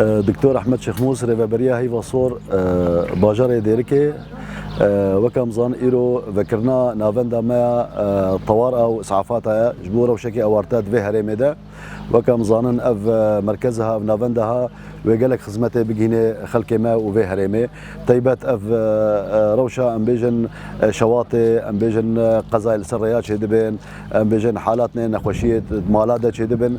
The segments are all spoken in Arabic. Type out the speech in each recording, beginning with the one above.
دكتور احمد شيخموس ريفابريا هيفا صور باجار ديركي وكم زان ايرو ذكرنا نافندا ما طوارئ واسعافاتها جبوره وشكي اوارتات في هريمده وكم زانن اف مركزها في نافندها وقالك خدمته بجيني خلق ما وفي هريمه طيبات اف روشه ام بيجن شواطئ ام بيجن قزايل سريات شدبن ام بيجن حالاتنا نخوشيه مالاده شدبن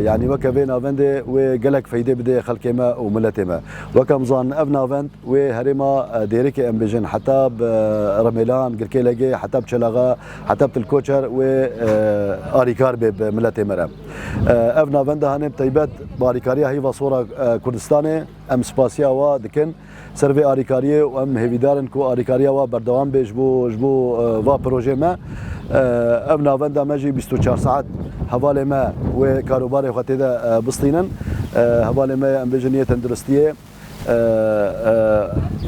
يعني وكفي نافنده وقالك فايده بده خلق ما وملته ما وكم زان اف نافند وهريمه ديريكي ام بيجن حتى برميلان قلكي لاقي حتى بشلغه حتى بالكوتشر و اريكار بملته مرام اف نافنده هانم طيبات باريكاريا هي صوره كردستاني ام سپاسیا و دکن سروی آریکاریه و ام هیویدارن کو آریکاریا و بردوام به جبو و پروژه ما ام ناوندا ماجی 24 ساعت حواله ما و کاروبار خاطر ده بسطینن حواله ما ام بجنیه تندرستیه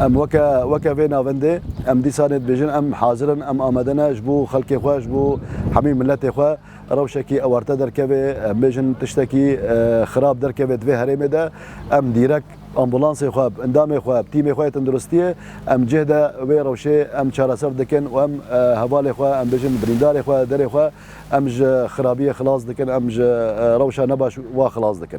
ام وكا في نافنده ام دي ساند بيجن ام حاضرن ام امدنا جبو خلقي خوا جبو حميم ملتي خوا روشكي اورتا دركبه بيجن تشتكي خراب دركبه في هريمه ام ديرك امبولانس خواب اندام خواب تيم خوات تندرستيه ام جهده وي روشه ام چارسر دكن وام حواله خوا ام بيجن بريندار خوا دري خوا ام خرابيه خلاص دكن ام روشه نباش وا خلاص دكن